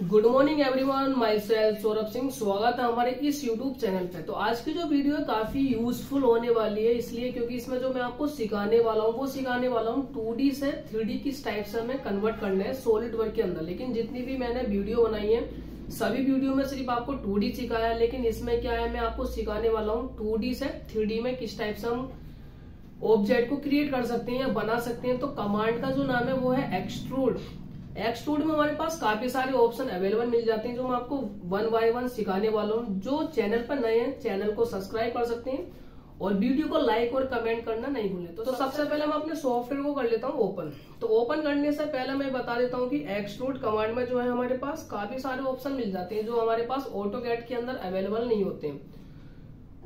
Good morning everyone, my self Saurabh Singh. स्वागत है हमारे इस यूट्यूब चैनल पे। तो आज की जो वीडियो है काफी यूजफुल होने वाली है, इसलिए क्योंकि इसमें जो मैं आपको सिखाने वाला हूँ वो सिखाने वाला हूँ 2D से 3D किस टाइप से हमें कन्वर्ट करना है सॉलिड वर्क के अंदर। लेकिन जितनी भी मैंने वीडियो बनाई है सभी वीडियो में सिर्फ आपको 2D सिखाया है, लेकिन इसमें क्या है मैं आपको सिखाने वाला हूँ 2D से 3D में किस टाइप से हम ऑब्जेक्ट को क्रिएट कर सकते हैं या बना सकते हैं। तो कमांड का जो नाम है वो है एक्सट्रूड। एक्सट्रूड में हमारे पास काफी सारे ऑप्शन अवेलेबल मिल जाते हैं जो मैं आपको 1 बाय 1 सिखाने वाला हूँ। जो चैनल पर नए हैं चैनल को सब्सक्राइब कर सकते हैं और वीडियो को लाइक और कमेंट करना नहीं भूलें। तो सबसे पहले मैं अपने सॉफ्टवेयर को कर लेता हूँ ओपन। तो ओपन करने से पहले मैं बता देता हूँ कि एक्सट्रूड कमांड में जो है हमारे पास काफी सारे ऑप्शन मिल जाते हैं जो हमारे पास ऑटोकैड के अंदर अवेलेबल नहीं होते हैं।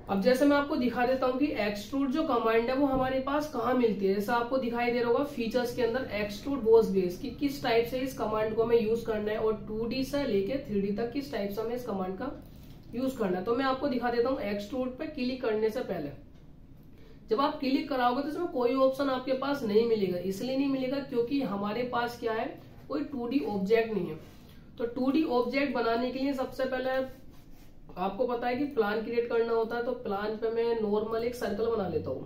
अब जैसे मैं आपको दिखा देता हूँ कि एक्सट्रूड जो कमांड है वो हमारे पास कहाँ मिलती है। जैसा आपको दिखाई दे रहा होगा फीचर्स के अंदर एक्सट्रूड बॉस बेस की किस टाइप से इस कमांड को हमें यूज करना है और 2D से लेके 3D तक किस टाइप से हमें इस कमांड का यूज करना है। तो मैं आपको दिखा देता हूँ एक्सट्रूड पे क्लिक करने से पहले जब आप क्लिक कराओगे तो इसमें कोई ऑप्शन आपके पास नहीं मिलेगा। इसलिए नहीं मिलेगा क्योंकि हमारे पास क्या है कोई 2D ऑब्जेक्ट नहीं है। तो 2D ऑब्जेक्ट बनाने के लिए सबसे पहले आपको पता है कि प्लान क्रिएट करना होता है। तो प्लान पे मैं नॉर्मल एक सर्कल बना लेता हूं।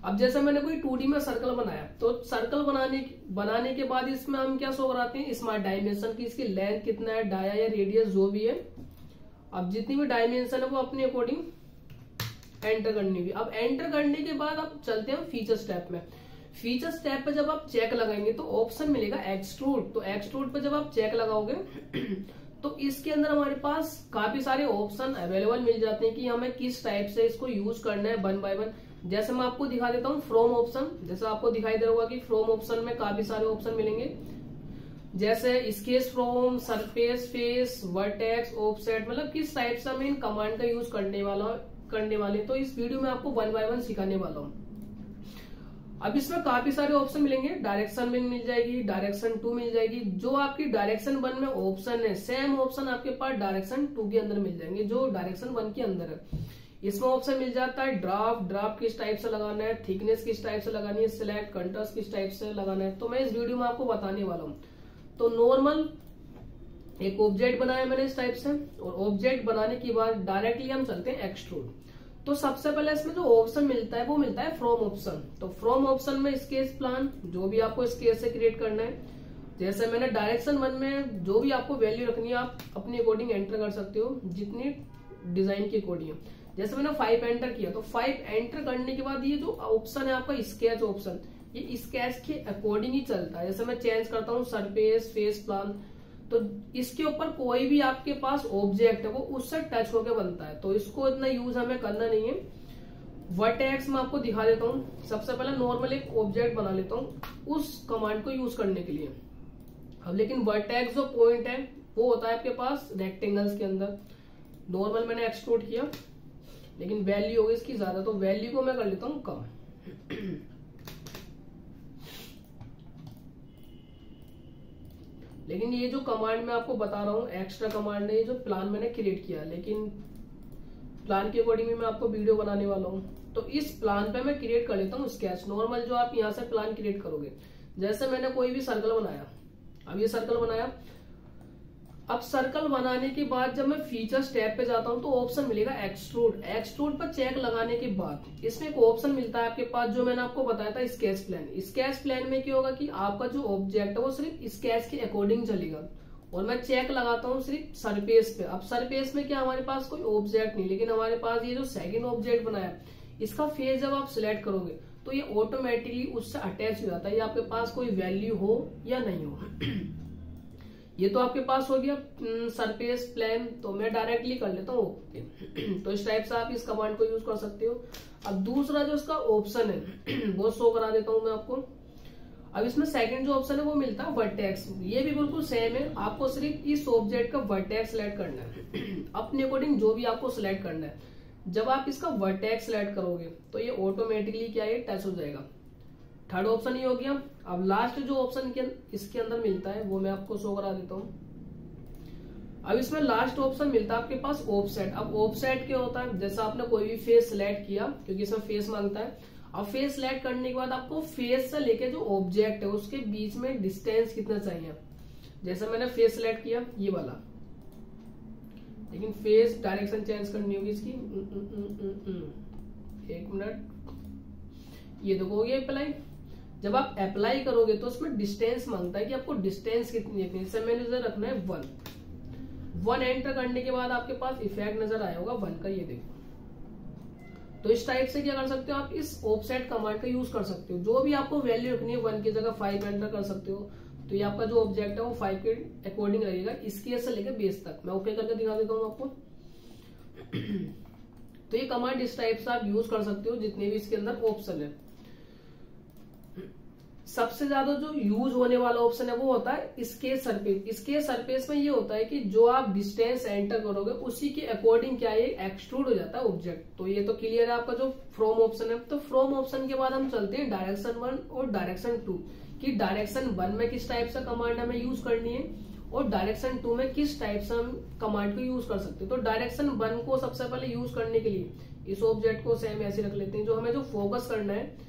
अब जैसे मैंने कोई 2D में सर्कल बनाया तो सर्कल बनाने के बाद इसमें हम क्या शो कराते हैं स्मार्ट डायमेंशन की, इसकी लेंथ कितना है, डाया या रेडियस जो भी है। अब जितनी भी डायमेंशन है वो अपने अकॉर्डिंग एंटर करनी होगी। अब एंटर करने के बाद अब चलते हैं फीचर स्टेप में। फीचर स्टेप पे जब आप चेक लगाएंगे तो ऑप्शन मिलेगा एक्सट्रूड। तो एक्सट्रूड पे जब आप चेक लगाओगे तो इसके अंदर हमारे पास काफी सारे ऑप्शन अवेलेबल मिल जाते हैं कि हमें किस टाइप से इसको यूज करना है 1 बाय 1। जैसे मैं आपको दिखा देता हूँ फ्रॉम ऑप्शन। जैसे आपको दिखाई दे रहा होगा कि फ्रॉम ऑप्शन में काफी सारे ऑप्शन मिलेंगे जैसे sketch from, surface, face, vertex, offset, मतलब किस टाइप से हमें इन कमांड का यूज करने वाले। तो इस वीडियो में आपको 1 बाय 1 सिखाने वाला हूँ। अब इसमें काफी सारे ऑप्शन मिलेंगे। डायरेक्शन 1 मिल जाएगी, डायरेक्शन 2 मिल जाएगी। जो आपकी डायरेक्शन 1 में ऑप्शन है सेम ऑप्शन आपके पास डायरेक्शन 2 के अंदर मिल जाएंगे जो डायरेक्शन 1 के अंदर है। इसमें ऑप्शन मिल जाता है ड्राफ्ट किस टाइप से लगाना है, थिकनेस किस टाइप से लगानी है, सिलेक्ट, कंट्रास्ट किस टाइप से लगाना है। तो मैं इस वीडियो में आपको बताने वाला हूँ। तो नॉर्मल एक ऑब्जेक्ट बनाया मैंने इस टाइप से और ऑब्जेक्ट बनाने के बाद डायरेक्टली हम चलते हैं एक्सट्रूड। तो सबसे पहले इसमें जो ऑप्शन मिलता है वो मिलता है फ्रॉम ऑप्शन। तो फ्रॉम ऑप्शन में स्केच प्लान जो भी आपको स्केच से क्रिएट करना है। जैसे मैंने डायरेक्शन 1 में जो भी आपको वैल्यू रखनी है आप अपनी अकॉर्डिंग एंटर कर सकते हो जितनी डिजाइन की अकॉर्डिंग है। जैसे मैंने 5 एंटर किया तो 5 एंटर करने के बाद ये जो ऑप्शन है आपका स्केच ऑप्शन, ये स्केच के अकॉर्डिंग ही चलता है। जैसे मैं चेंज करता हूँ सरफेस, फेस प्लान, तो इसके ऊपर कोई भी आपके पास ऑब्जेक्ट है वो उससे टच होकर बनता है। तो इसको इतना यूज हमें करना नहीं है। वर्टेक्स में आपको दिखा देता हूँ। सबसे पहले नॉर्मल एक ऑब्जेक्ट बना लेता हूँ उस कमांड को यूज करने के लिए। अब लेकिन वर्टेक्स जो पॉइंट है वो होता है आपके पास रेक्टेंगल्स के अंदर। नॉर्मल मैंने एक्सट्रूड किया लेकिन वैल्यू होगी इसकी ज्यादा, तो वैल्यू को मैं कर लेता हूँ कम। लेकिन ये जो कमांड मैं आपको बता रहा हूँ एक्स्ट्रा कमांड है, ये जो प्लान मैंने क्रिएट किया, लेकिन प्लान के अकॉर्डिंग मैं आपको वीडियो बनाने वाला हूँ। तो इस प्लान पे मैं क्रिएट कर लेता हूँ स्केच नॉर्मल जो आप यहाँ से प्लान क्रिएट करोगे। जैसे मैंने कोई भी सर्कल बनाया, अब ये सर्कल बनाया। अब सर्कल बनाने के बाद जब मैं फीचर स्टेप पे जाता हूं तो ऑप्शन मिलेगा एक्सट्रूड। एक्सट्रूड पर चेक लगाने के बाद इसमें एक ऑप्शन मिलता है आपके पास जो मैंने आपको बताया था स्केच प्लान। स्केच प्लान में क्या होगा कि आपका जो ऑब्जेक्ट है वो सिर्फ स्केच के अकॉर्डिंग चलेगा और मैं चेक लगाता हूँ सिर्फ सरफेस पे। अब सरफेस में क्या हमारे पास कोई ऑब्जेक्ट नहीं, लेकिन हमारे पास ये जो सेकेंड ऑब्जेक्ट बनाया इसका फेस जब आप सिलेक्ट करोगे तो ये ऑटोमेटिकली उससे अटैच हो जाता है, ये आपके पास कोई वैल्यू हो या नहीं हो। ये तो आपके पास हो गया सरफेस प्लेन। तो मैं डायरेक्टली कर लेता हूँ ओके। तो इस टाइप से आप इस कमांड को यूज कर सकते हो। अब दूसरा जो इसका ऑप्शन है वो शो करा देता हूँ मैं आपको। अब इसमें सेकंड जो ऑप्शन है वो मिलता है वर्टेक्स। ये भी बिल्कुल सेम है, आपको सिर्फ इस ऑब्जेक्ट का वर्टेक्स सिलेक्ट करना है अपने अकॉर्डिंग जो भी आपको सिलेक्ट करना है। जब आप इसका वर्टेक्स सिलेक्ट करोगे तो ये ऑटोमेटिकली क्या है टच हो जाएगा। थर्ड ऑप्शन ही हो गया। अब लास्ट जो ऑप्शन इसके अंदर मिलता है वो मैं आपको शो करा देता हूँ। अब इसमें लास्ट ऑप्शन मिलता है आपके पास ऑफसेट। अब ऑफसेट क्या होता है, जैसा आपने कोई भी फेस सिलेक्ट किया क्योंकि इसमें फेस मांगता है। अब फेस सिलेक्ट करने के बाद आपको फेस से लेके जो ऑब्जेक्ट है उसके बीच में डिस्टेंस कितना चाहिए। जैसे मैंने फेस सिलेक्ट किया ये वाला, लेकिन फेस डायरेक्शन चेंज करनी होगी इसकी। एक मिनट, ये देखो हो गया अप्लाई। जब आप अप्लाई करोगे तो उसमें डिस्टेंस मांगता है कि आपको डिस्टेंस कितनी है। इसे मैंने इधर रखना है 1 एंटर करने के बाद आपके पास इफेक्ट नजर आया होगा 1 का, ये देखो। तो इस टाइप से क्या कर सकते हो आप, इस ऑफसेट कमांड का यूज कर सकते हो। जो भी आपको वैल्यू रखनी है 1 की जगह 5 एंटर कर सकते हो। तो ये आपका जो ऑब्जेक्ट है वो 5 के अकॉर्डिंग रहेगा, इसके से लेकर बेस तक। मैं ओके करके दिखा देता हूँ आपको। तो ये कमांड इस टाइप से आप यूज कर सकते हो जितने भी इसके अंदर ऑप्शन है। सबसे ज्यादा जो यूज होने वाला ऑप्शन है वो होता है स्केच सरफेस। स्केच सरफेस में ये होता है कि जो आप डिस्टेंस एंटर करोगे उसी के अकॉर्डिंग क्या ये एक्सट्रूड हो जाता है ऑब्जेक्ट। तो ये तो क्लियर है आपका जो फ्रॉम ऑप्शन है। तो फ्रॉम ऑप्शन के बाद हम चलते हैं डायरेक्शन 1 और डायरेक्शन 2 कि डायरेक्शन 1 में किस टाइप से कमांड हमें यूज करनी है और डायरेक्शन 2 में किस टाइप से हम कमांड को यूज कर सकते हैं। तो डायरेक्शन 1 को सबसे पहले यूज करने के लिए इस ऑब्जेक्ट को सेम ऐसे रख लेते हैं। जो हमें जो फोकस करना है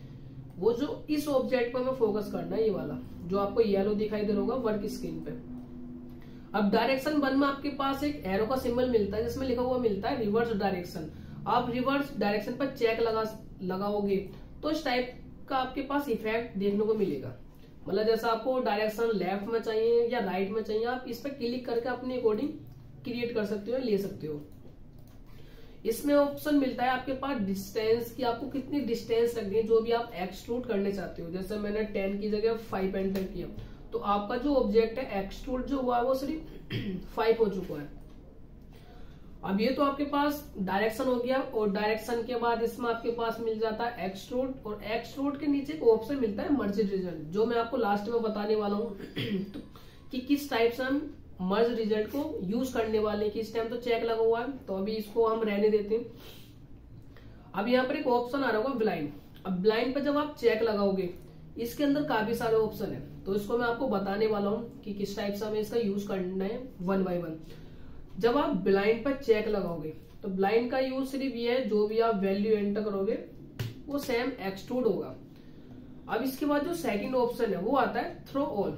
वो जो इस ऑब्जेक्ट पर हमें फोकस करना है, ये वाला जो आपको येलो दिखाई दे रहा होगा वर्क स्क्रीन पे। अब डायरेक्शन 1 में आपके पास एक एरो का सिंबल मिलता है जिसमें लिखा हुआ मिलता है रिवर्स डायरेक्शन। आप रिवर्स डायरेक्शन पर चेक लगाओगे तो इस टाइप का आपके पास इफेक्ट देखने को मिलेगा। मतलब जैसा आपको डायरेक्शन लेफ्ट में चाहिए या राइट में चाहिए, आप इस पर क्लिक करके अपने अकॉर्डिंग क्रिएट कर सकते हो, ले सकते हो। इसमें ऑप्शन मिलता है आपके पास डिस्टेंस की, आपको कितनी डिस्टेंस रखनी है जो भी आप एक्सट्रूड करने चाहते हो। जैसे मैंने 10 की जगह 5 एंटर किया तो आपका जो ऑब्जेक्ट है एक्सट्रूड जो हुआ है वो सिर्फ 5 हो चुका है। अब ये तो आपके पास डायरेक्शन हो गया और डायरेक्शन के बाद इसमें आपके पास मिल जाता है एक्सट्रूड और एक्सट्रूड के नीचे एक ऑप्शन मिलता है मर्ज रिजल्ट, जो मैं आपको लास्ट में बताने वाला हूँ कि किस टाइप से हम मर्ज रिजल्ट को यूज करने वाले की। इस टाइम तो चेक लगा हुआ है तो अभी इसको हम रहने देते हैं। अब यहाँ पर एक ऑप्शन आ रहा होगा ब्लाइंड। अब ब्लाइंड पर जब आप चेक लगाओगे इसके अंदर काफी सारे ऑप्शन है, तो इसको मैं आपको बताने वाला हूँ कि किस टाइप से हमें इसका यूज करना है 1 बाय 1। जब आप ब्लाइंड पर चेक लगाओगे तो ब्लाइंड का यूज सिर्फ ये है जो भी आप वैल्यू एंटर करोगे वो सेम एक्सट्रूड होगा। अब इसके बाद जो सेकंड ऑप्शन है वो आता है थ्रो ऑल।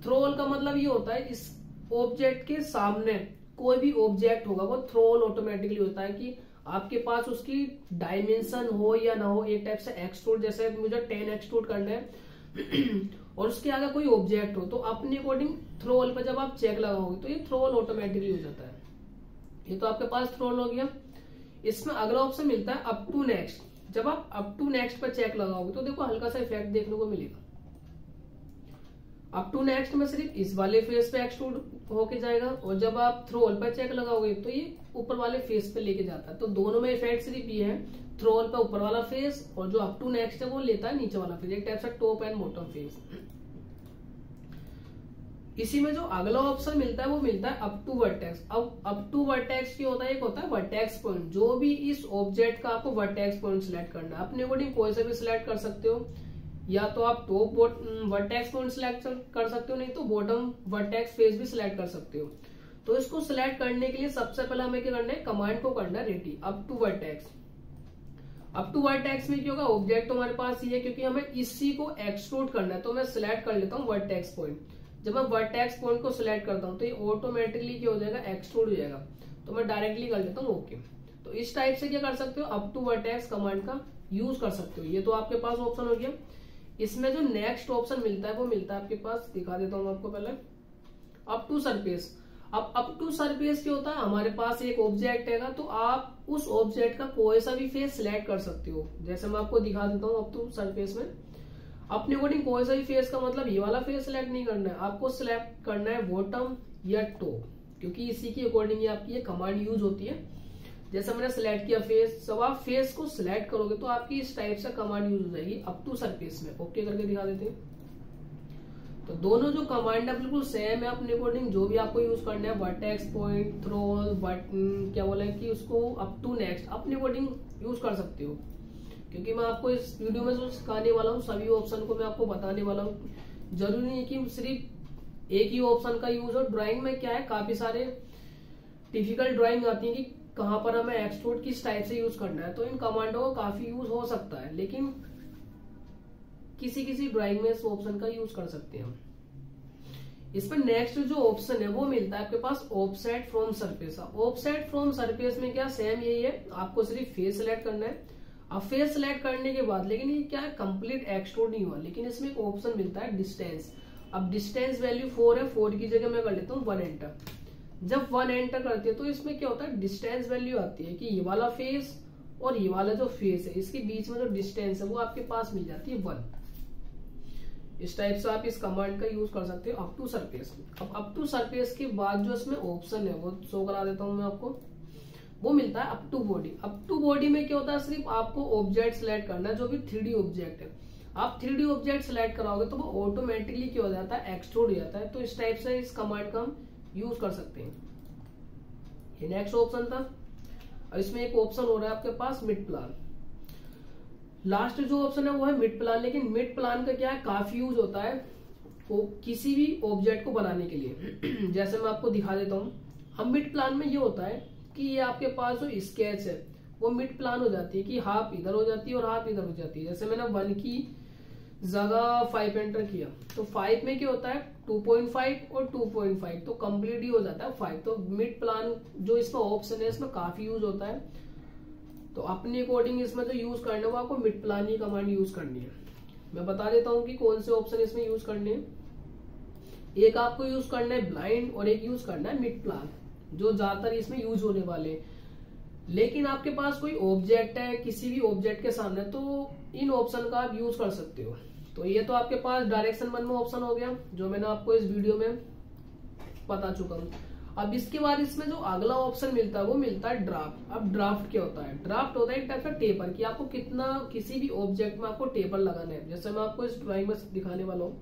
थ्रो ऑल का मतलब ये होता है इस ऑब्जेक्ट के सामने कोई भी ऑब्जेक्ट होगा वो थ्रो ऑल ऑटोमेटिकली होता है कि आपके पास उसकी डायमेंशन हो या ना हो, एक टाइप से एक्सट्रूड, जैसे मुझे 10 एक्सट्रूड करना है और उसके आगे कोई ऑब्जेक्ट हो तो अपने अकॉर्डिंग थ्रो ऑल पर जब आप चेक लगाओगे तो ये थ्रो ऑल ऑटोमेटिकली हो जाता है। ये तो आपके पास थ्रो ऑल हो गया। इसमें अगला ऑप्शन मिलता है अप टू नेक्स्ट। जब आप अप टू नेक्स्ट पर चेक लगाओगे तो देखो हल्का सा इफेक्ट देखने को मिलेगा। अप टू नेक्स्ट में सिर्फ इस वाले फेस पे एक्सट्रूड होके जाएगा और जब आप थ्रो ऑल पर चेक लगाओगे तो ये ऊपर वाले फेस पे लेके जाता है। तो दोनों में इफेक्ट सिर्फ ये है, थ्रो ऑल पे ऊपर वाला फेस और जो अप टू नेक्स्ट है वो लेता है नीचे वाला फेस, एक टाइप से टॉप एंड बॉटम फेस। इसी में जो अगला ऑप्शन मिलता है वो मिलता है अप टू वर्टेक्स। अब अप टू वर्टेक्स की होता है, एक होता है वर्टेक्स पॉइंट। जो भी इस ऑब्जेक्ट का आपको वर्टेक्स पॉइंट सिलेक्ट करना है, अपने अकॉर्डिंग कोई से भी सिलेक्ट कर सकते हो, या तो आप टॉप वर्टेक्स पॉइंट सिलेक्ट कर सकते हो, नहीं तो बॉटम वर्टेक्स फेस भी सिलेक्ट कर सकते हो। तो इसको सिलेक्ट करने के लिए सबसे पहले हमें क्या करना है, कमांड को करना है ready up to vertex. Up to vertex में क्या होगा, ऑब्जेक्ट तो हमारे पास ही है क्योंकि हमें इसी को एक्सट्रूड करना है, तो मैं सिलेक्ट कर लेता हूँ वर्टेक्स पॉइंट। जब मैं वर्टेक्स पॉइंट को सिलेक्ट करता हूँ तो ये ऑटोमेटिकली क्या हो जाएगा, एक्सट्रूड हो जाएगा। तो मैं डायरेक्टली कर लेता हूँ ओके। तो इस टाइप से क्या कर सकते हो, अप टू वर्टेक्स कमांड का यूज कर सकते हो। ये तो आपके पास ऑप्शन हो गया। इसमें जो नेक्स्ट ऑप्शन मिलता है वो मिलता है आपके पास, दिखा देता हूँ आपको पहले, अप टू सरफेस। अब अप टू सरफेस क्या होता है, हमारे पास एक ऑब्जेक्ट है तो आप उस ऑब्जेक्ट का कोई सा भी फेस सिलेक्ट कर सकते हो। जैसे मैं आपको दिखा देता हूँ अप टू सरफेस में, अपने अकॉर्डिंग कोई सा भी फेस का मतलब ये वाला फेस सिलेक्ट नहीं करना है, आपको सिलेक्ट करना है बॉटम या टॉप, क्योंकि इसी के अकॉर्डिंग ही आपकी ये कमांड यूज होती है। जैसे मैंने सिलेक्ट किया फेस, जब आप फेस को सिलेक्ट करोगे तो आपकी इस टाइप से कमांड यूज हो जाएगी अप टू सरफेस में। ओके करके दिखा देते हैं। तो दोनों जो कमांड है बिल्कुल सेम है अपने अकॉर्डिंग, जो भी आपको यूज करना है, वर्टेक्स पॉइंट, थ्रो ऑल, क्या बोला है कि उसको अप टू नेक्स्ट अपने अकॉर्डिंग यूज कर सकते हो। क्योंकि मैं आपको इस वीडियो में जो सिखाने वाला हूँ सभी ऑप्शन को मैं आपको बताने वाला हूँ। जरूरी नहीं कि सिर्फ एक ही ऑप्शन का यूज हो। ड्राइंग में क्या है, काफी सारे डिफिकल्ट ड्राइंग आती है कि कहां पर हमें एक्सट्रूड किस टाइप से यूज करना है, तो इन कमांडों का काफी यूज हो सकता है, लेकिन किसी किसी ड्राइंग में इस ऑप्शन का यूज कर सकते हैं हम। इसमें नेक्स्ट जो ऑप्शन है वो मिलता है आपके पास offset from surface. Offset from surface में क्या सेम यही है, आपको सिर्फ फेस सिलेक्ट करना है। अब फेस सिलेक्ट करने के बाद लेकिन ये क्या है, कंप्लीट एक्सट्रूड नहीं हुआ, लेकिन इसमें एक ऑप्शन मिलता है डिस्टेंस। अब डिस्टेंस वैल्यू 4 है, 4 की जगह मैं कर लेता हूँ 1 एंटर। जब 1 एंटर करते हैं तो इसमें क्या होता है, डिस्टेंस वैल्यू आती है कि ये वाला फेस और ये वाला जो फेस है इसके बीच में जो डिस्टेंस है वो आपके पास मिल जाती है 1। इस टाइप से आप इस कमांड का यूज कर सकते हो अप टू सरफेस। अब अप टू सरफेस के बाद जो इसमें ऑप्शन है वो शो करा देता हूं मैं आपको, वो मिलता है up to body. Up to body में क्या होता है, सिर्फ आपको ऑब्जेक्ट सिलेक्ट करना है जो भी 3D ऑब्जेक्ट है। आप 3D ऑब्जेक्ट सिलेक्ट कराओगे तो वो ऑटोमेटिकली क्या हो जाता है, एक्सट्रूड हो जाता है। तो इस टाइप से इस कमांड का हम यूज कर सकते हैं। ये नेक्स्ट ऑप्शन था। और इसमें एक ऑप्शन हो रहा है आपके पास मिड प्लान। लास्ट जो ऑप्शन है वो है मिड प्लान, लेकिन मिड प्लान का क्या है, काफी यूज होता है वो किसी भी ऑब्जेक्ट को बनाने के लिए। जैसे मैं आपको दिखा देता हूँ। अब मिड प्लान में ये होता है कि ये आपके पास जो स्केच है वो मिड प्लान हो जाती है कि हाफ इधर हो जाती है और हाफ इधर हो जाती है। जैसे मैंने 1 की जगह 5 एंटर किया तो 5 में क्या होता है 2.5 और 2.5 तो कंप्लीट ही हो जाता है 5। तो मिड प्लान जो इसमें ऑप्शन है इसमें काफी यूज होता है। तो अपने अकॉर्डिंग इसमें जो यूज करना है वो आपको मिड प्लान ही कमांड यूज करनी है। मैं बता देता हूँ कि कौन से ऑप्शन इसमें यूज करने हैं। एक आपको यूज करना है ब्लाइंड और एक यूज करना है मिड प्लान, जो ज्यादातर इसमें यूज होने वाले हैं। लेकिन आपके पास कोई ऑब्जेक्ट है किसी भी ऑब्जेक्ट के सामने तो इन ऑप्शन का आप यूज कर सकते हो। तो ये तो आपके पास डायरेक्शन 1 में ऑप्शन हो गया जो मैंने आपको इस वीडियो में बता चुका हूँ। अब इसके बाद इसमें जो अगला ऑप्शन मिलता है वो मिलता है ड्राफ्ट। अब ड्राफ्ट क्या होता है, ड्राफ्ट होता है एक टाइप का टेपर कि आपको कितना किसी भी ऑब्जेक्ट में आपको टेपर लगाना है। जैसे मैं आपको इस ड्राइंग में दिखाने वाला हूँ।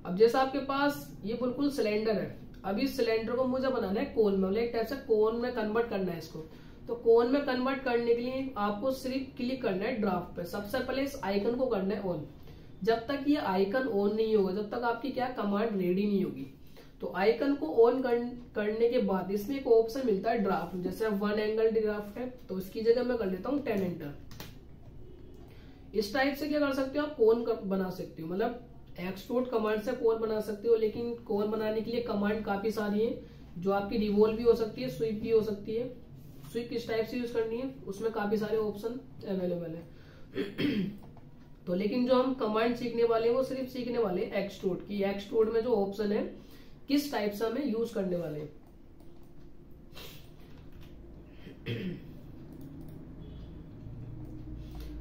अब जैसा आपके पास ये बिल्कुल सिलेंडर है, अब इस सिलेंडर को मुझे बनाना है कोन में, एक टाइप से कोन में कन्वर्ट करना है इसको। तो कोन में कन्वर्ट करने के लिए आपको सिर्फ क्लिक करना है ड्राफ्ट पे। सबसे पहले इस आइकन को करना है ऑन। जब तक ये आइकन ऑन नहीं होगा जब तक आपकी क्या कमांड रेडी नहीं होगी। तो आइकन को ऑन करने के बाद इसमें एक ऑप्शन मिलता है ड्राफ्ट। जैसे 1 एंगल ड्राफ्ट है तो इसकी जगह मैं कर लेता हूँ 10 एंटर। इस टाइप से क्या कर सकते हो, आप कोन बना सकते हो, मतलब एक्सट्रूड कमांड से कोन बना सकते हो। लेकिन कोन बनाने के लिए कमांड काफी सारी है, जो आपकी रिवॉल्व भी हो सकती है, स्वीप भी हो सकती है। स्वीप किस टाइप से यूज करनी है उसमें काफी सारे ऑप्शन अवेलेबल है। तो लेकिन जो हम कमांड सीखने वाले हैं वो सिर्फ सीखने वाले एक्सट्रूड की। एक्सट्रूड में जो ऑप्शन है किस टाइप से हमें यूज करने वाले हैं।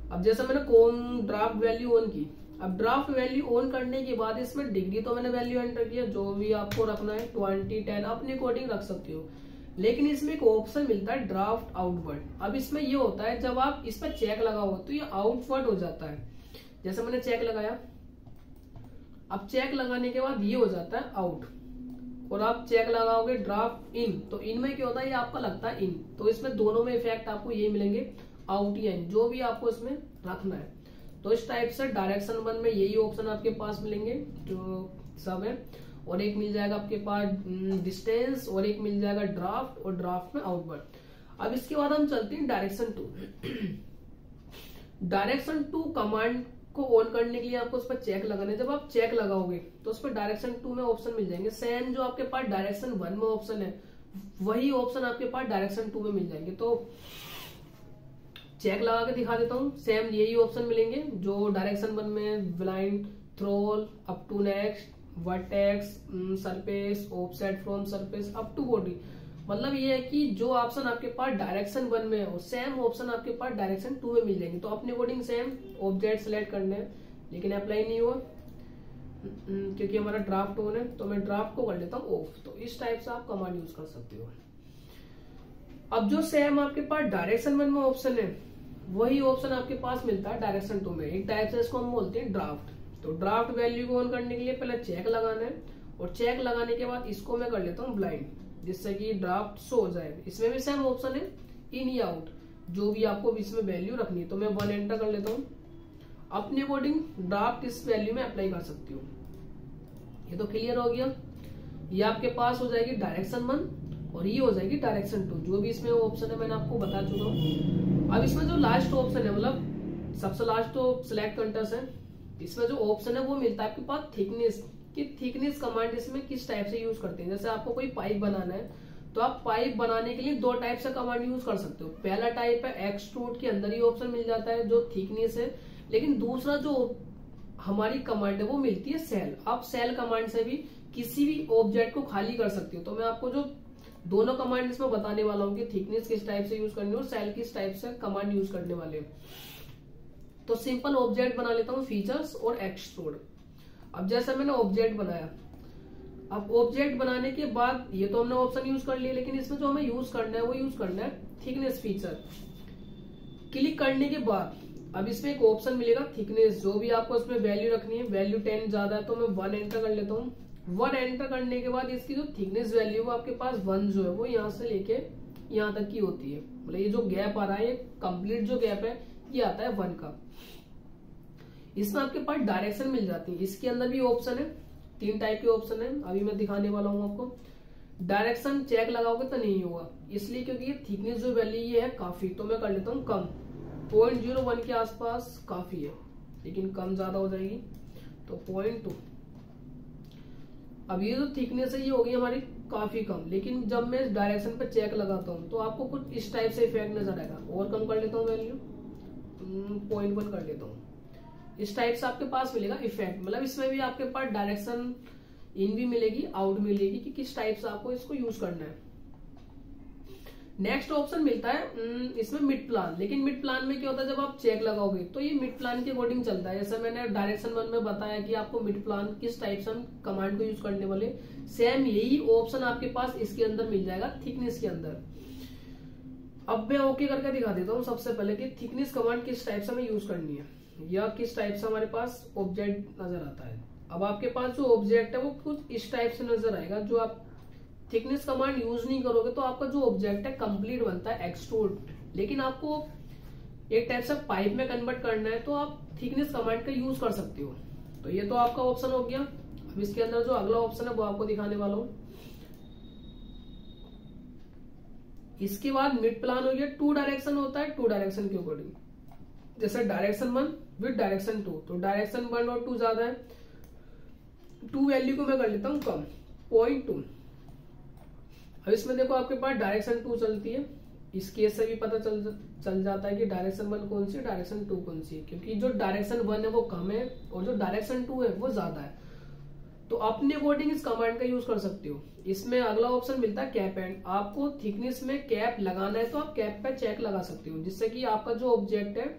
अब जैसे मैंने कोन ड्राफ्ट वैल्यू ऑन की। अब ड्राफ्ट वैल्यू ऑन करने के बाद इसमें डिग्री तो मैंने वैल्यू एंटर किया, जो भी आपको रखना है 20, 10 अपने अकॉर्डिंग रख सकते हो। लेकिन इसमें एक ऑप्शन मिलता है ड्राफ्ट आउटवर्ड। अब इसमें ये होता है जब आप इस पर चेक लगाओ तो ये आउटवर्ड हो जाता है। जैसे मैंने चेक लगाया, अब चेक लगाने के बाद ये हो जाता है आउट। और आप चेक लगाओगे ड्राफ्ट इन तो इन में क्या होता है, ये आपका लगता है इन। तो इसमें दोनों में इफेक्ट आपको ये मिलेंगे आउट या इन, जो भी आपको इसमें रखना है। तो इस टाइप से डायरेक्शन 1 में यही ऑप्शन आपके पास मिलेंगे जो सब है। और एक मिल जाएगा आपके पास डिस्टेंस और एक मिल जाएगा ड्राफ्ट और ड्राफ्ट में आउटवर्ड। अब इसके बाद हम चलते हैं डायरेक्शन 2। डायरेक्शन 2 कमांड को ऑन करने के लिए आपको उस पर चेक लगाना है। जब आप चेक लगाओगे तो उस पर डायरेक्शन 2 में ऑप्शन मिल जाएंगे। सेम जो आपके पास डायरेक्शन 1 में ऑप्शन है वही ऑप्शन आपके पास डायरेक्शन 2 में मिल जाएंगे। तो चेक लगा के दिखा देता हूँ। सेम यही ऑप्शन मिलेंगे जो डायरेक्शन 1 में blind, through all, up to next, vertex, surface, offset from surface, up to body. मतलब ये है कि जो ऑप्शन आपके पास डायरेक्शन 1 में है सेम ऑप्शन आपके पास डायरेक्शन 2 में मिल जाएंगे। तो अपने अकॉर्डिंग सेम ऑब्जेक्ट सिलेक्ट करने हैं, लेकिन अप्लाई नहीं हुआ क्योंकि हमारा ड्राफ्ट ऑन है। तो मैं ड्राफ्ट को कर लेता हूँ ऑफ। तो इस टाइप से आप कमांड यूज कर सकते हो। अब जो सेम आपके पास डायरेक्शन 1 में ऑप्शन है वही ऑप्शन आपके पास मिलता है डायरेक्शन 2 में। एक टाइप से इसको हम बोलते हैं ड्राफ्ट। तो ड्राफ्ट वैल्यू को ऑन करने के लिए पहले चेक लगाना है और चेक लगाने के बाद इसको मैं कर लेता हूँ ब्लाइंड, जिससे कि ड्राफ्ट शो हो जाए। इसमें भी सेम ऑप्शन है इन या आउट, जो भी आपको इसमें वैल्यू रखनी है। तो मैं 1 एंटर कर लेता हूँ। अपने अकॉर्डिंग ड्राफ्ट इस वैल्यू में अप्लाई कर सकती हूँ। ये तो क्लियर हो गया। ये आपके पास हो जाएगी डायरेक्शन 1 और ये हो जाएगी डायरेक्शन 2। जो भी इसमें ऑप्शन है मैंने आपको बता चुका हूँ। अब इसमें जो लास्ट ऑप्शन है, मतलब सबसे लास्ट तो सिलेक्ट कंट्रास्ट है, इसमें जो ऑप्शन है वो मिलता है आपके पास थिकनेस कि थिकनेस कमांड इसमें किस टाइप से यूज करते हैं। जैसे आपको कोई पाइप बनाना है तो आप पाइप बनाने के लिए दो टाइप से कमांड यूज कर सकते हो। पहला टाइप है एक्सट्रूड, के अंदर ही ऑप्शन मिल जाता है जो थिकनेस है, लेकिन दूसरा जो हमारी कमांड है वो मिलती है सेल। आप सेल कमांड से भी किसी भी ऑब्जेक्ट को खाली कर सकते हो। तो मैं आपको जो दोनों कमांड इसमें बताने वाला हूँ कि थिकनेस किस टाइप से यूज करनी है और सेल किस टाइप से कमांड यूज करने वाले हैं। तो सिंपल ऑब्जेक्ट बना लेता हूँ, फीचर्स और एक्सट्रूड। अब जैसा मैंने ऑब्जेक्ट बनाया, अब ऑब्जेक्ट बनाने के बाद ये तो हमने ऑप्शन यूज कर लिया, लेकिन इसमें जो हमें यूज करना है वो यूज करना है थिकनेस फीचर। क्लिक करने के बाद अब इसमें एक ऑप्शन मिलेगा थिकनेस, जो भी आपको इसमें वैल्यू रखनी है। वैल्यू 10 ज्यादा है तो मैं 1 एंटर कर लेता हूँ। 1 एंटर करने के बाद इसकी जो थिकनेस वैल्यू है वो आपके पास 1 जो है वो यहाँ से लेके यहाँ तक की होती है। मतलब ये जो गैप आ रहा है, ये कंप्लीट जो गैप है ये आता है 1 का। इसमें आपके पास डायरेक्शन मिल जाती है। इसके अंदर भी ऑप्शन है, 3 टाइप के ऑप्शन है, अभी मैं दिखाने वाला हूँ आपको। डायरेक्शन चेक लगाओगे तो नहीं होगा, इसलिए क्योंकि ये थिकनेस जो वैल्यू ये है काफी, तो मैं कर लेता हूँ कम। 0.01 के आसपास काफी है, लेकिन कम ज्यादा हो जाएगी तो 0.2। अब ये जो थिकनेस है ये होगी हमारी काफी कम, लेकिन जब मैं इस डायरेक्शन पे चेक लगाता हूँ तो आपको कुछ इस टाइप से इफेक्ट नजर आएगा। और कम कर लेता हूँ वैल्यू, 0.1 कर लेता हूँ। इस टाइप से आपके पास मिलेगा इफेक्ट। मतलब इसमें भी आपके पास डायरेक्शन इन भी मिलेगी, आउट मिलेगी कि किस टाइप से आपको इसको यूज करना है। नेक्स्ट ऑप्शन मिलता है इसमें मिड प्लान। लेकिन मिड प्लान में क्या होता है, जब आप चेक लगाओगे तो ये मिड प्लान के अकॉर्डिंग चलता है। जैसे मैंने डायरेक्शन 1 में बताया कि आपको मिड प्लान किस टाइप से हम कमांड को यूज करने वाले, सेम यही ऑप्शन आपके पास इसके अंदर मिल जाएगा थिकनेस के अंदर। अब मैं ओके करके दिखा देता हूँ सबसे पहले कि थिकनेस कमांड किस टाइप से हमें यूज करनी है या किस टाइप से हमारे पास ऑब्जेक्ट नजर आता है। अब आपके पास जो ऑब्जेक्ट है वो कुछ इस टाइप से नजर आएगा। जो आप थिकनेस कमांड यूज नहीं करोगे तो आपका जो ऑब्जेक्ट है कंप्लीट बनता है एक्सट्रूड, लेकिन आपको एक टाइप से पाइप में कन्वर्ट करना है तो आप थिकनेस कमांड का यूज कर सकते हो। तो ये तो आपका ऑप्शन हो गया। अब इसके अंदर जो अगला ऑप्शन है वो आपको दिखाने वाला हूं। इसके बाद मिड प्लान हो गया। 2 डायरेक्शन होता है, 2 डायरेक्शन के अकॉर्डिंग। जैसे डायरेक्शन 1 विद डायरेक्शन 2, तो डायरेक्शन 1 और 2 ज्यादा है, 2 वैल्यू को मैं कर लेता हूं कम, 0.2। अब इसमें देखो आपके पास डायरेक्शन 2 चलती है। इस केस से भी पता चल जाता है कि डायरेक्शन 1 कौन सी है, डायरेक्शन 2 कौन सी है, क्योंकि जो डायरेक्शन 1 है वो कम है और जो डायरेक्शन 2 है वो ज्यादा है। तो अपने अकॉर्डिंग इस कमांड का यूज कर सकते हो। इसमें अगला ऑप्शन मिलता है कैप एंड। आपको थिकनेस में कैप लगाना है तो आप कैप पे चेक लगा सकते हो, जिससे कि आपका जो ऑब्जेक्ट है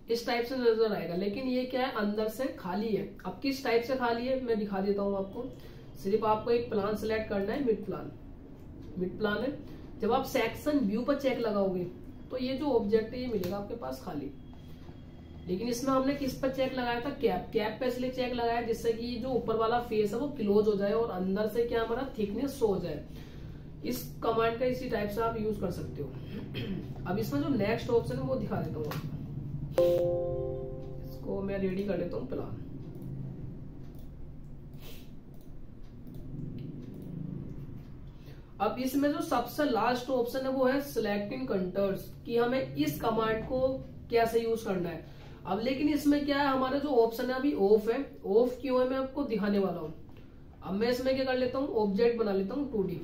इस टाइप से नजर आएगा। लेकिन ये क्या है, अंदर से खाली है। अब किस टाइप से खाली है मैं दिखा देता हूं आपको। सिर्फ आपको एक प्लान सिलेक्ट करना है, मिड प्लान। मिड प्लान है, जब आप सेक्शन व्यू पर चेक लगाओगे तो ये जो ऑब्जेक्ट है ये मिलेगा आपके पास खाली। लेकिन इसमें हमने किस पर चेक लगाया था, कैप पे इसलिए चेक लगाया जिससे कि जो ऊपर वाला फेस है वो क्लोज हो जाए और अंदर से क्या हमारा थिकनेस शो हो जाए। इस कमांड का इसी टाइप से आप यूज कर सकते हो। अब इसमें जो नेक्स्ट ऑप्शन है वो दिखा देता हूँ आपको। इसको मैं रेडी कर लेता हूँ प्लान। अब इसमें जो सबसे लास्ट ऑप्शन है वो है सिलेक्टिंग कंटर्स, कि हमें इस कमांड को कैसे यूज करना है। अब लेकिन इसमें क्या है, हमारा जो ऑप्शन है अभी ऑफ है। ऑफ क्यों है मैं आपको दिखाने वाला हूं। अब मैं इसमें क्या कर लेता हूं, ऑब्जेक्ट बना लेता हूं 2D।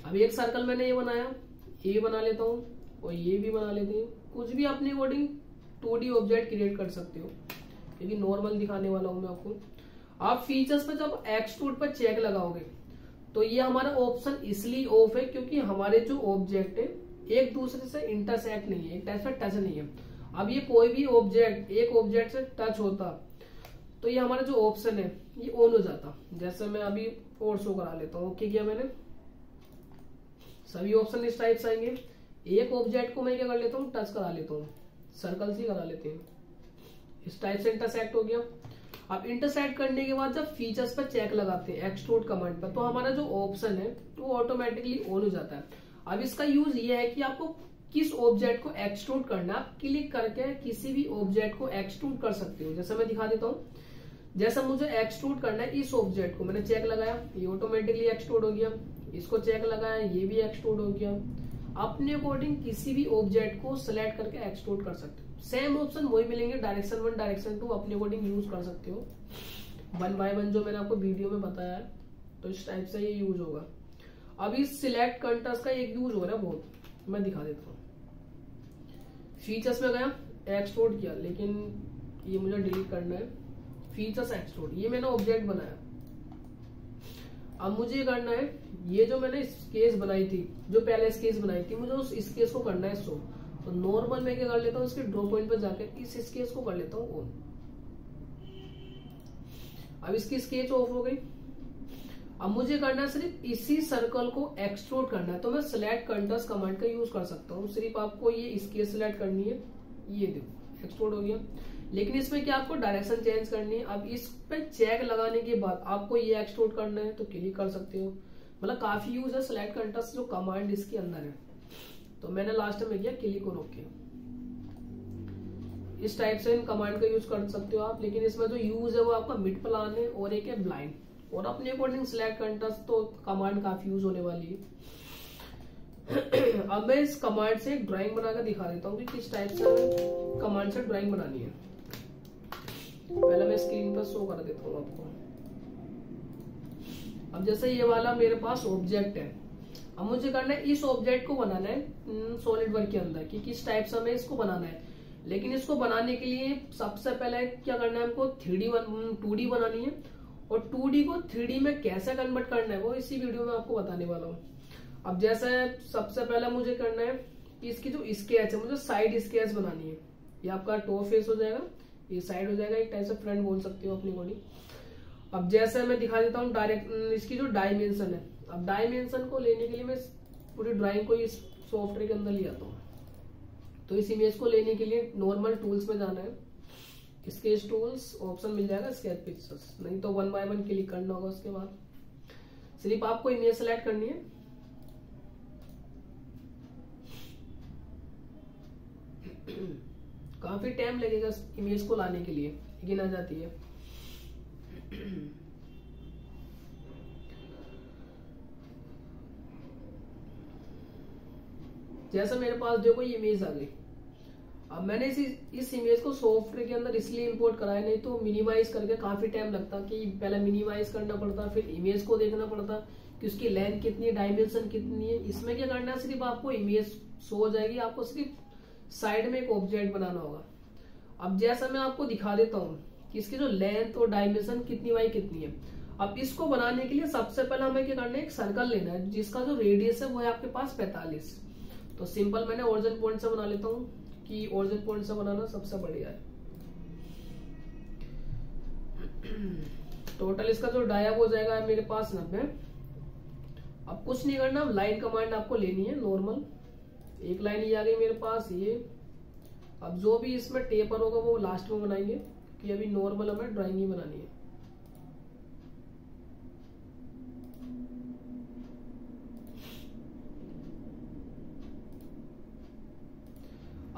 अब एक सर्कल मैंने ये बनाया, ये बना लेता हूं और ये भी बना लेते हैं। कुछ भी अपने अकॉर्डिंग 2D ऑब्जेक्ट क्रिएट कर सकते हो, लेकिन नॉर्मल दिखाने वाला हूं मैं आपको। आप फीचर्स पे जब एक्सट्रूड पर चेक लगाओगे तो ये हमारा ऑप्शन इसलिए ऑफ है क्योंकि हमारे जो ऑब्जेक्ट है एक दूसरे से इंटरसेक्ट नहीं है, एक टाइप से टच नहीं है। अब ये कोई भी ऑब्जेक्ट एक ऑब्जेक्ट से टच होता तो ये हमारा जो ऑप्शन है ये ऑन हो जाता। जैसे मैं अभी और शो करा लेता हूँ। ओके किया मैंने, सभी ऑप्शन इस टाइप से आएंगे। एक ऑब्जेक्ट को मैं क्या कर लेता हूँ, टच करा लेता हूँ, सर्कल से करा लेते हैं, इस टाइप से इंटरसेक्ट हो गया। अब इंटरसेक्ट करने के बाद जब फीचर्स पर चेक लगाते हैं एक्सट्रूड कमांड पर, तो हमारा जो ऑप्शन है वो ऑटोमेटिकली ऑन हो जाता है। अब इसका यूज ये है कि आपको किस ऑब्जेक्ट को एक्सट्रूड करना, आप क्लिक करके किसी भी ऑब्जेक्ट को एक्सट्रूड कर सकते हो। जैसे मैं दिखा देता हूँ, जैसा मुझे एक्सट्रूड करना है इस ऑब्जेक्ट को, मैंने चेक लगाया, ये ऑटोमेटिकली एक्सट्रूड हो गया। इसको चेक लगाया, ये भी एक्सट्रूड हो गया। अपने अकॉर्डिंग किसी भी ऑब्जेक्ट को सिलेक्ट करके एक्सट्रूड कर सकते हो। सेम ऑप्शन वही मिलेंगे, डायरेक्शन 1 डायरेक्शन 2 अपने अकॉर्डिंग यूज कर सकते हो 1 बाय 1 जो मैंने आपको वीडियो में बताया है। तो इस टाइप से ये यूज होगा। अब इस सिलेक्ट कंट्रास्ट का एक यूज हो रहा है बहुत, मैं दिखा देता हूँ। फीचर्स में गया, एक्सपोर्ट किया, लेकिन ये मुझे डिलीट करना है। फीचर्स एक्सपोर्ट, ये मैंने ऑब्जेक्ट बनाया। अब मुझे करना है, ये जो मैंने स्केच बनाई थी, जो पहले स्केच बनाई थी, मुझे उस स्केच को करना है शो। तो नॉर्मल मैं क्या कर लेता हूँ, इसके ड्रॉ पॉइंट पर जाकर इस स्केच को कर लेता हूँ ऑन। अब इसकी स्केच ऑफ हो गई। अब मुझे करना है सिर्फ इसी सर्कल को एक्सट्रूड करना है, तो मैं सिलेक्ट कंट्रास्ट कमांड का यूज कर सकता हूँ। सिर्फ आपको ये स्केच सिलेक्ट करनी है, ये देखो एक्सट्रूड हो गया। लेकिन इसमें क्या आपको डायरेक्शन चेंज करनी है। अब इस पे चेक लगाने के बाद आपको ये एक्सट्रूड करना है तो क्लिक कर सकते हो। मतलब काफी यूज है सिलेक्ट कंट्रास्ट जो कमांड इसके अंदर है। तो मैंने लास्ट में किया क्लिक और ओके। इस टाइप से इन कमांड का यूज कर सकते हो आप। लेकिन इसमें जो यूज है वो आपका मिड प्लान है और एक है ब्लाइंड। और अपने अकॉर्डिंग सिलेक्ट कंट्रास्ट तो कमांड काफी यूज होने वाली है। अब मैं इस कमांड से एक ड्राइंग बनाकर दिखा देता हूँ कि किस टाइप से कमांड से ड्राइंग बनानी है। पहले मैं स्क्रीन पर शो कर देता हूँ आपको। अब जैसे ये वाला मेरे पास ऑब्जेक्ट है, अब मुझे करना है इस ऑब्जेक्ट को बनाना है सॉलिड वर्क के अंदर कि किस टाइप से हमें इसको बनाना है। लेकिन इसको बनाने के लिए सबसे पहले क्या करना है, हमको 2D बनानी है। और 2D को 3D में कैसे कन्वर्ट करना है वो इसी वीडियो में आपको बताने वाला हूँ। अब जैसे सबसे पहले मुझे करना है कि इसकी जो स्केच है, मुझे साइड स्केच बनानी है। ये आपका टॉप फेस हो जाएगा, ये साइड हो जाएगा, एक टाइप से फ्रंट बोल सकते हो अपनी बॉडी। अब जैसे मैं दिखा देता हूँ डायरेक्ट इसकी जो डायमेंशन है। अब डायमेंशन को लेने के लिए मैं पूरी ड्राइंग को इस सॉफ्टवेयर के अंदर ले आता हूँ। तो इस इमेज को लेने के लिए नॉर्मल टूल्स में जाना है, स्केच टूल्स ऑप्शन मिल जाएगा, स्केच पिक्चर्स, नहीं तो 1 बाय 1 क्लिक करना होगा। उसके बाद सिर्फ आपको इमेज सेलेक्ट करनी है। काफी टाइम लगेगा इमेज को लाने के लिए, लेकिन आ जाती है। जैसा मेरे पास देखो ये इमेज आ गई। अब मैंने इस इमेज को सॉफ्टवेयर के अंदर इसलिए इंपोर्ट कराया, नहीं तो मिनिमाइज करके काफी टाइम लगता कि पहले मिनिमाइज करना पड़ता, फिर इमेज को देखना पड़ता कि उसकी लेंथ कितनी है, डायमेंशन कितनी है। इसमें क्या करना है, सिर्फ आपको इमेज शो हो जाएगी, आपको सिर्फ साइड में एक ऑब्जेक्ट बनाना होगा। अब जैसा मैं आपको दिखा देता हूँ कि इसकी जो लेंथ और डायमेंशन कितनी बाई कितनी है। अब इसको बनाने के लिए सबसे पहले हमें क्या करना है, एक सर्कल लेना है जिसका जो रेडियस है वो है आपके पास 45। तो सिंपल मैंने ओरिजिन पॉइंट से बना लेता हूँ कि ओरिजिन पॉइंट से बनाना सबसे बढ़िया है। टोटल इसका जो डाया हो जाएगा मेरे पास 90। अब कुछ नहीं करना, लाइन कमांड आपको लेनी है नॉर्मल। एक लाइन ही आ गई मेरे पास ये। अब जो भी इसमें टेपर होगा वो लास्ट में बनाएंगे कि अभी नॉर्मल हमें ड्राइंग ही बनानी है।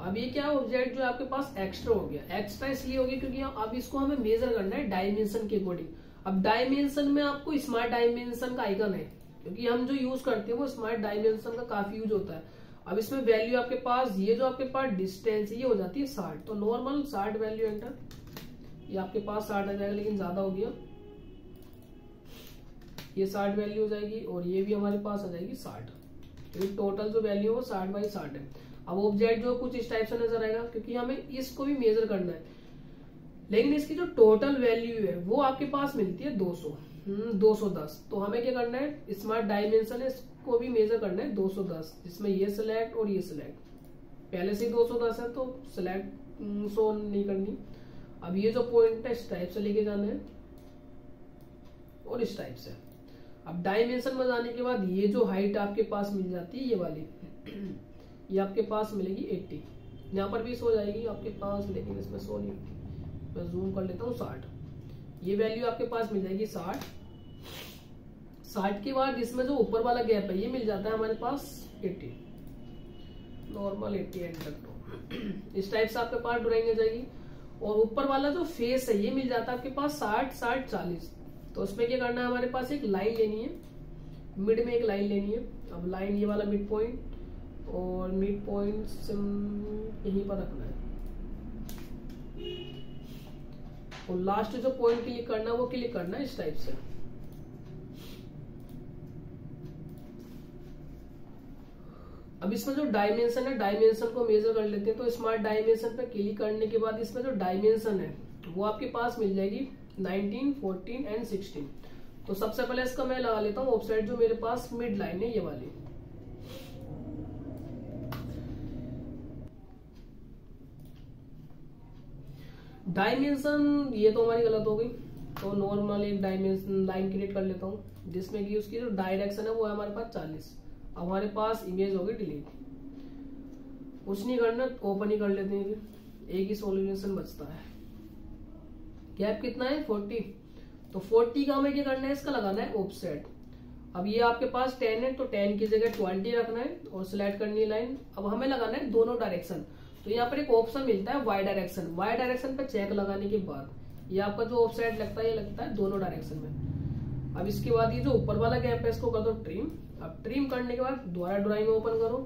अब ये क्या ऑब्जेक्ट जो आपके पास एक्स्ट्रा हो गया, एक्स्ट्रा इसलिए हो गया क्योंकि अब इसको हमें मेजर करना है डायमेंशन के अकॉर्डिंग। अब डायमेंशन में आपको स्मार्ट डायमेंशन का आइकन है, क्योंकि हम जो यूज करते हैं वो स्मार्ट डायमेंशन का काफी यूज होता है। अब इसमें वैल्यू आपके पास ये जो आपके पास डिस्टेंस ये हो जाती है 60। तो नॉर्मल 60 वैल्यू एंटर, ये आपके पास 60 आ जाएगा, लेकिन ज्यादा हो गया, ये 60 वैल्यू हो जाएगी और ये भी हमारे पास आ जाएगी 60। तो टोटल जो वैल्यू है वो 60 बाई 60 है। अब ऑब्जेक्ट जो कुछ इस टाइप से नजर आएगा क्योंकि हमें इसको भी मेजर करना है। लेकिन इसकी जो टोटल वैल्यू है वो आपके पास मिलती है 210। तो हमें क्या करना है, स्मार्ट डायमेंशन है इसको भी मेजर करना है 210, जिसमें ये सिलेक्ट और ये सिलेक्ट। पहले से 210 है तो सिलेक्ट शो नहीं करनी। अब ये जो पॉइंट है इस टाइप से लेके जाना है और इस टाइप से। अब डायमेंशन में जाने के बाद ये जो हाइट आपके पास मिल जाती है ये वाली, ये आपके पास मिलेगी 80। यहाँ पर भी सो जाएगी आपके पास, लेकिन इसमें सो नहीं होगी। मैं जूम कर लेता हूँ 60। ये वैल्यू आपके पास मिल जाएगी 60। 60 के बाद इसमें जो ऊपर वाला गैप है ये मिल जाता है हमारे पास 80। नॉर्मल 80 एंटर तो इस टाइप से आपके पास ड्राइंग हो जाएगी। और ऊपर वाला जो फेस है ये मिल जाता है आपके पास 60 60 40। तो उसमें क्या करना है, हमारे पास एक लाइन लेनी है, मिड में एक लाइन लेनी है। अब लाइन ये वाला मिड पॉइंट और मिड पॉइंट यहीं पर रखना है। और लास्ट जो पॉइंट क्लिक करना है वो क्लिक करना है इस टाइप से। अब इसमें जो डायमेंशन है, डायमेंशन को मेजर कर लेते हैं। तो स्मार्ट डायमेंशन पे क्लिक करने के बाद इसमें जो डायमेंशन है वो आपके पास मिल जाएगी 19, 14 एंड 16। तो सबसे पहले इसका मैं लगा लेता हूँ ऑफसेट, जो मेरे पास मिड लाइन है ये वाली। डायमेंशन ये तो हमारी गलत हो गई, तो नॉर्मल एक डायमेंशन लाइन क्रिएट कर लेता हूँ जिसमें कि उसकी जो डायरेक्शन है वो है हमारे पास 40। अब हमारे पास इमेज होगी डिलीट, कुछ नहीं करना, ओपन ही कर लेते हैं। फिर एक ही सॉल्यूशन बचता है। गैप कितना है 40, तो 40 का हमें क्या करना है, इसका लगाना है ऑफसेट। अब ये आपके पास 10 है तो 10 की जगह 20 रखना है और सिलेक्ट करनी है लाइन। अब हमें लगाना है दोनों डायरेक्शन। तो यहाँ पर एक ऑप्शन मिलता है वाई डायरेक्शन। वाई डायरेक्शन पे चेक लगाने के बाद ये आपका जो ऑफसेट लगता है ये लगता है दोनों डायरेक्शन में। अब इसके बाद ये जो ऊपर वाला गैप है इसको कर दो ट्रिम। अब ट्रिम करने के बाद दोबारा ड्राइंग ओपन करो।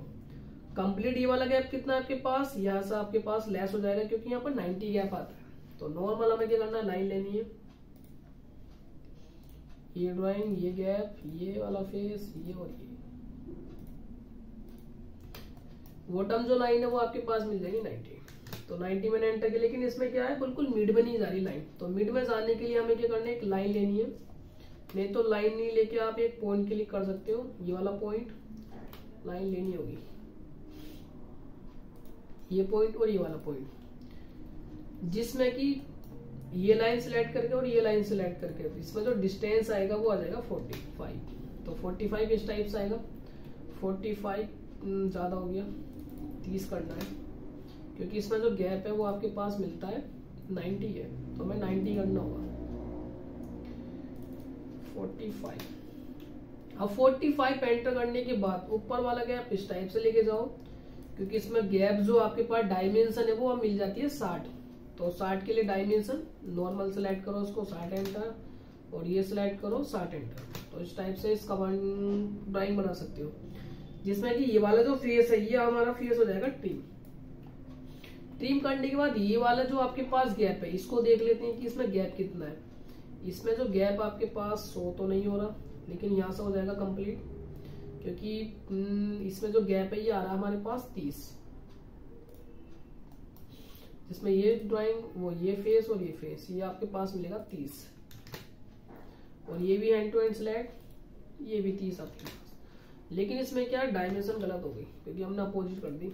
कंप्लीट ये वाला गैप कितना है आपके पास, यहाँ से आपके पास लेस हो जाएगा क्योंकि यहाँ पर 90 गैप आता है। तो नॉर्मल हमें क्या करना है, लाइन लेनी है, ये ड्राइंग, ये गैप, ये वाला फेस, ये और ये बॉटम जो लाइन है वो आपके पास मिल जाएगी 90। तो 90 मैंने एंटर किया, लेकिन इसमें क्या है बिल्कुल मिड में नहीं जा रही लाइन। तो मिड में जाने के लिए हमें क्या करना है, एक लाइन लेनी है। नहीं तो लाइन नहीं लेके आप एक पॉइंट क्लिक कर सकते हो, ये वाला पॉइंट लाइन लेनी होगी, ये पॉइंट और ये वाला पॉइंट, जिसमें कि ये लाइन सिलेक्ट करके और ये लाइन सिलेक्ट करके इसमें जो डिस्टेंस आएगा वो आ जाएगा 45। तो 45 इस टाइप से आएगा। 45 ज्यादा हो गया, 30 करना है क्योंकि इसमें जो गैप है वो आपके पास मिलता है 90 है, तो हमें 90 करना होगा। 45। अब 45 एंटर करने के बाद ऊपर वाला गैप इस टाइप से लेके जाओ, क्योंकि इसमें गैप जो आपके पास डायमेंशन है वो अब मिल जाती है 60। तो 60 के लिए डायमेंशन नॉर्मल सेलेक्ट करो उसको 60 एंटर, और ये सिलेक्ट करो 60 एंटर। तो इस टाइप से इसका ड्राइंग बना सकते हो, जिसमें कि ये वाला जो फेस है ये हमारा फेस हो जाएगा ट्रिम। ट्रिम करने के बाद ये वाला जो आपके पास गैप है इसको देख लेते हैं कि इसमें गैप कितना है। इसमें जो गैप आपके पास 100 तो नहीं हो रहा, लेकिन यहाँ से हो जाएगा कंप्लीट, क्योंकि इसमें जो गैप है ये आ रहा है हमारे पास 30, जिसमें ये ड्राइंग, वो ये फेस और ये फेस, ये आपके पास मिलेगा 30। और ये भी हैंड टू हैंड सिलेक्ट, ये भी 30 आपके पास। लेकिन इसमें क्या डायमेंशन गलत हो गई क्योंकि हमने अपोजिट कर दी,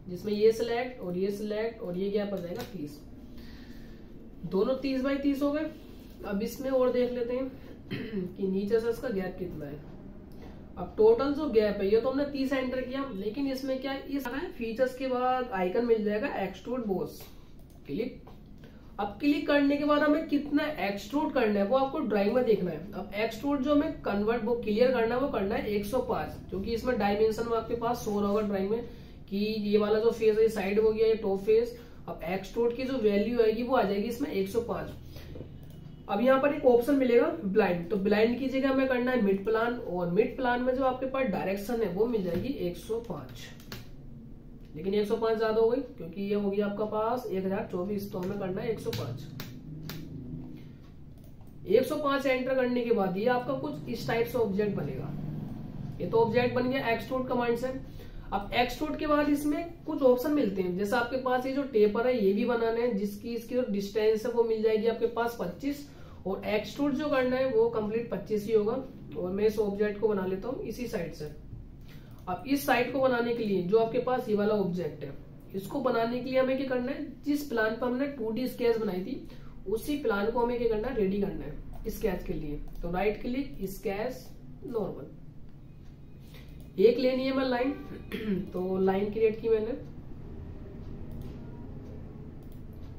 जिसमें ये सिलेक्ट और ये सिलेक्ट और ये गैप आ जाएगा 30। दोनों 30/30 हो गए। अब इसमें और देख लेते हैं कि नीचे से इसका गैप कितना है। अब टोटल जो गैप है ये तो हमने 30 एंटर किया, लेकिन इसमें क्या इस फीचर्स के बाद आइकन मिल जाएगा एक्सट्रूड बॉस, क्लिक। अब क्लिक करने के बाद हमें कितना एक्सट्रूड करना है वो आपको ड्राइंग में देखना है। अब एक्सट्रूड जो हमें कन्वर्ट वो क्लियर करना है वो करना है 105, क्योंकि इसमें डायमेंशन में आपके पास 100 होगा ड्राइंग में कि ये वाला जो फेस है साइड हो गया, ये टॉप फेस। अब एक्सट्रूड की जो वैल्यू आएगी वो आ जाएगी इसमें 105। अब यहाँ पर एक ऑप्शन मिलेगा ब्लाइंड, तो ब्लाइंड की जगह हमें करना है मिड प्लान, और मिड प्लान में जो आपके पास डायरेक्शन है वो मिल जाएगी 105। लेकिन 105 ज्यादा हो गई क्योंकि ये हो गया आपका पास 1024, तो हमें करना है 105। 105 एंटर करने के बाद ये आपका कुछ इस टाइप से ऑब्जेक्ट बनेगा। ये तो ऑब्जेक्ट बन गया एक्सट्रूड कमांड से। अब एक्सट्रूड के बाद इसमें कुछ ऑप्शन मिलते हैं, जैसे आपके पास ये जो टेपर है ये भी बनाना है, जिसकी इसकी जो डिस्टेंस है वो मिल जाएगी आपके पास 25, और एक्सट्रूड जो करना है वो कंप्लीट 25 ही होगा। और मैं इस ऑब्जेक्ट को बना लेता हूँ इसी साइड से। अब इस साइड को बनाने के लिए जो आपके पास ये वाला ऑब्जेक्ट है, इसको बनाने के लिए हमें क्या करना है, जिस प्लान पर हमने 2D स्केच बनाई थी उसी प्लान को हमें क्या करना है, रेडी करना है स्केच के लिए। तो राइट क्लिक, स्केच, नॉर्मल, एक लेनी है मैं लाइन। तो लाइन क्रिएट की मैंने,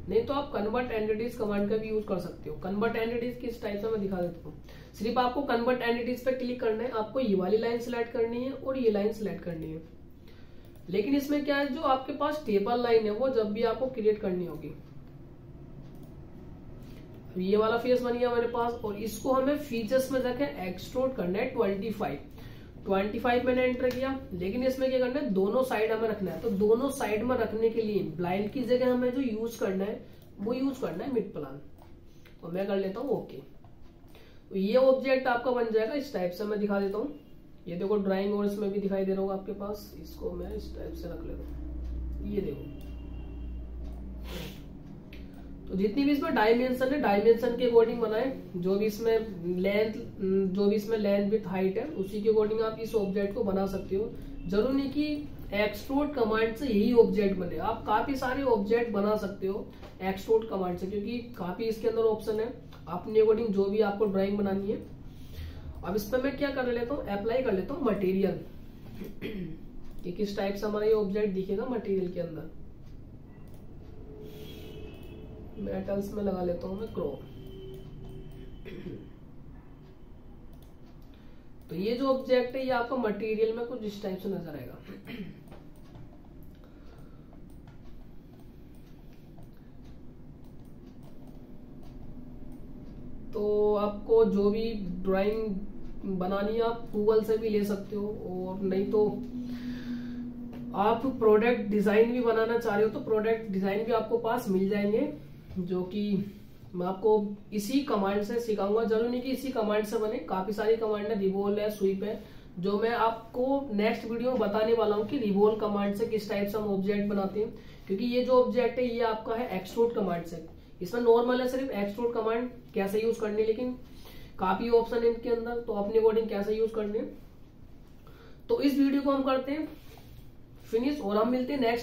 नहीं तो आप कन्वर्ट एंटिटीज कमांड का भी यूज कर सकते हो। कन्वर्ट एंटिटीज किस टाइप से मैं दिखा देता हूँ। सिर्फ आपको कन्वर्ट एंटिटीज पे क्लिक करना है, आपको ये वाली लाइन सिलेक्ट करनी है और ये लाइन सिलेक्ट करनी है। लेकिन इसमें क्या है, जो आपके पास टेबल लाइन है वो जब भी आपको क्रिएट करनी होगी। ये वाला फेस बन गया हमारे पास, और इसको हमें फीचर्स में जाके एक्सट्रूड करना है 25 मैंने एंटर किया। लेकिन इसमें क्या करना है, दोनों साइड हमें रखना है। तो दोनों साइड में रखने के लिए ब्लाइंड की जगह हमें जो यूज करना है वो यूज करना है मिड प्लान। और मैं कर लेता हूँ ओके। तो ये ऑब्जेक्ट आपका बन जाएगा इस टाइप से। मैं दिखा देता हूँ, ये देखो ड्राइंग और इसमें भी दिखाई दे रहा होगा आपके पास। इसको मैं इस टाइप से रख लेता हूँ, ये देखो। तो जितनी भी इसमें डायमेंशन है, डायमेंशन के अकॉर्डिंग बनाए। जो भी इसमें लेंथ विथ हाइट है, उसी के अकॉर्डिंग आप इस ऑब्जेक्ट को बना सकते हो। जरूरी नहीं कि एक्सट्रूड कमांड से यही ऑब्जेक्ट बने, आप काफी सारे ऑब्जेक्ट बना सकते हो एक्सट्रूड कमांड से, क्योंकि काफी इसके अंदर ऑप्शन है अपने अकॉर्डिंग जो भी आपको ड्राइंग बनानी है। अब इस पर मैं क्या कर लेता हूँ, अप्लाई कर लेता हूँ मटेरियल कि किस टाइप से हमारा ये ऑब्जेक्ट दिखेगा मटेरियल के अंदर। मेटल्स में लगा लेता हूं मैं क्रोम। तो ये जो ऑब्जेक्ट है ये आपका मटेरियल में कुछ इस टाइप से नजर आएगा। तो आपको जो भी ड्राइंग बनानी है आप गूगल से भी ले सकते हो, और नहीं तो आप प्रोडक्ट डिजाइन भी बनाना चाह रहे हो तो प्रोडक्ट डिजाइन भी आपको पास मिल जाएंगे, जो कि मैं आपको इसी कमांड से सिखाऊंगा। जरूर नहीं कि इसी कमांड से बने, काफी सारी कमांड है, रिवॉल्व है, स्वीप है, जो मैं आपको नेक्स्ट वीडियो में बताने वाला हूँ कि रिवॉल्व कमांड से किस टाइप से हम ऑब्जेक्ट बनाते हैं। क्योंकि ये जो ऑब्जेक्ट है ये आपका है एक्सट्रूड कमांड से। इसमें नॉर्मल है सिर्फ एक्सट्रूड कमांड कैसे यूज करनी है, लेकिन काफी ऑप्शन है इनके अंदर, तो अपने अकॉर्डिंग कैसे यूज करने। तो इस वीडियो को हम करते हैं फिनिश, और हम मिलते हैं नेक्स्ट